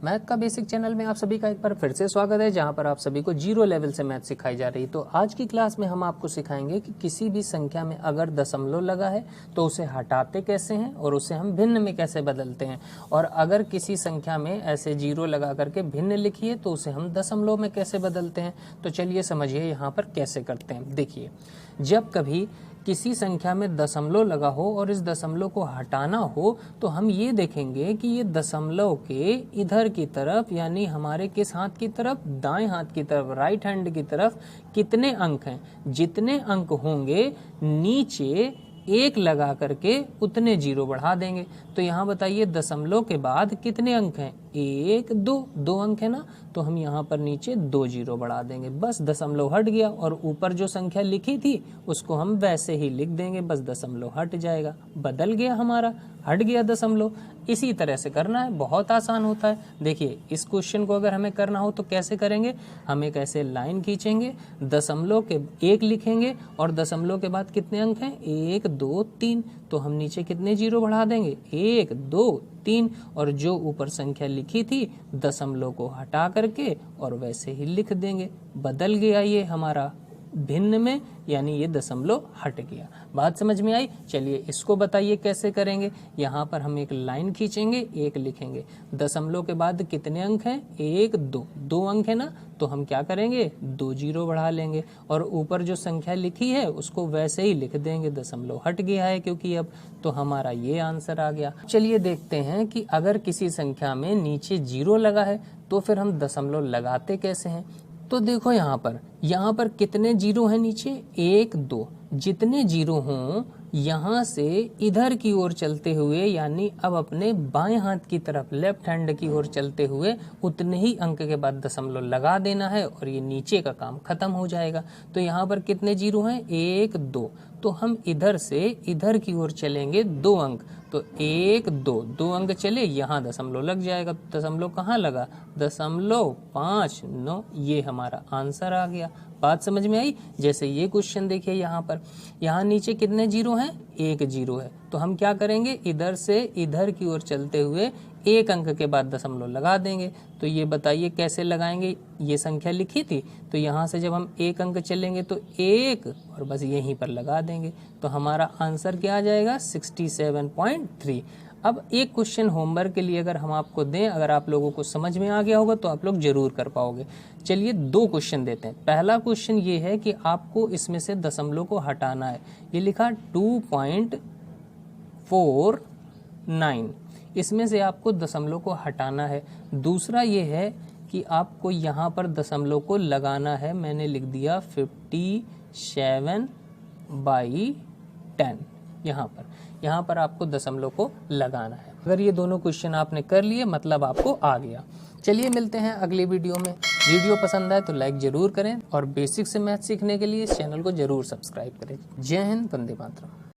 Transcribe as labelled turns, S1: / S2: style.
S1: Math का basic channel में आप सभी का एक बार फिर से स्वागत है, जहां पर आप सभी को जीरो लेवल से मैथ सिखाई जा रही है। तो आज की क्लास में हम आपको सिखाएंगे कि किसी भी संख्या में अगर दशमलव लगा है तो उसे हटाते कैसे हैं और उसे हम भिन्न में कैसे बदलते हैं, और अगर किसी संख्या में ऐसे जीरो लगा करके भिन्न लिखिए तो उसे हम दशमलव में कैसे बदलते हैं। तो चलिए समझिए यहाँ पर कैसे करते हैं। देखिए, जब कभी किसी संख्या में दशमलव लगा हो और इस दशमलव को हटाना हो तो हम ये देखेंगे कि ये दशमलव के इधर की तरफ, यानी हमारे किस हाथ की तरफ, दाएं हाथ की तरफ, राइट हैंड की तरफ कितने अंक हैं। जितने अंक होंगे नीचे एक लगा करके उतने जीरो बढ़ा देंगे। तो यहाँ बताइए दशमलव के बाद कितने अंक हैं, एक दो अंक है ना, तो हम यहाँ पर नीचे 2 जीरो बढ़ा देंगे। बस दशमलव हट गया और ऊपर जो संख्या लिखी थी उसको हम वैसे ही लिख देंगे, बस दशमलव हट जाएगा, बदल गया हमारा, हट गया दशमलव। इसी तरह से करना है, बहुत आसान होता है। देखिए, इस क्वेश्चन को अगर हमें करना हो तो कैसे करेंगे, हम एक ऐसे लाइन खींचेंगे, दशमलव के एक लिखेंगे और दशमलव के बाद कितने अंक हैं, 1 2 3, तो हम नीचे कितने जीरो बढ़ा देंगे, 1 2 3, और जो ऊपर संख्या लिखी थी दशमलव को हटा करके और वैसे ही लिख देंगे। बदल गया ये हमारा भिन्न में, यानी ये दशमलव हट गया। बात समझ में आई? चलिए इसको बताइए कैसे करेंगे। यहाँ पर हम एक लाइन खींचेंगे, एक लिखेंगे, दशमलव के बाद कितने अंक हैं, 1 2, 2 अंक है ना, तो हम क्या करेंगे, 2 जीरो बढ़ा लेंगे और ऊपर जो संख्या लिखी है उसको वैसे ही लिख देंगे। दशमलव हट गया है क्योंकि अब, तो हमारा ये आंसर आ गया। चलिए देखते हैं कि अगर किसी संख्या में नीचे जीरो लगा है तो फिर हम दशमलव लगाते कैसे हैं। तो देखो यहाँ पर कितने जीरो हैं नीचे, 1 2, जितने जीरो हों यहाँ से इधर की ओर चलते हुए, यानी अब अपने बाएं हाथ की तरफ, लेफ्ट हैंड की ओर चलते हुए उतने ही अंक के बाद दशमलव लगा देना है और ये नीचे का काम खत्म हो जाएगा। तो यहाँ पर कितने जीरो हैं, 1 2, तो हम इधर से इधर की ओर चलेंगे 2 अंक, तो 1 2, 2 अंक चले, यहाँ दशमलव लग जाएगा। दशमलव कहाँ लगा, 0.59, ये हमारा आंसर आ गया। बात समझ में आई? जैसे ये क्वेश्चन देखिए, यहाँ नीचे कितने जीरो हैं, 1 जीरो है, तो हम क्या करेंगे, इधर से इधर की ओर चलते हुए 1 अंक के बाद दशमलव लगा देंगे। तो ये बताइए कैसे लगाएंगे, ये संख्या लिखी थी तो यहाँ से जब हम 1 अंक चलेंगे तो 1 और बस यहीं पर लगा देंगे, तो हमारा आंसर क्या आ जाएगा, 67.3। अब एक क्वेश्चन होमवर्क के लिए अगर हम आपको दें, अगर आप लोगों को समझ में आ गया होगा तो आप लोग जरूर कर पाओगे। चलिए 2 क्वेश्चन देते हैं। पहला क्वेश्चन ये है कि आपको इसमें से दशमलव को हटाना है। ये लिखा 2.49, इसमें से आपको दशमलव को हटाना है। दूसरा ये है कि आपको यहाँ पर दशमलव को लगाना है, मैंने लिख दिया 57/10। यहाँ पर आपको दशमलव को लगाना है। अगर ये दोनों क्वेश्चन आपने कर लिए मतलब आपको आ गया। चलिए मिलते हैं अगली वीडियो में। वीडियो पसंद आए तो लाइक जरूर करें और बेसिक से मैथ सीखने के लिए इस चैनल को जरूर सब्सक्राइब करें। जय हिंद, वंदे मातरम।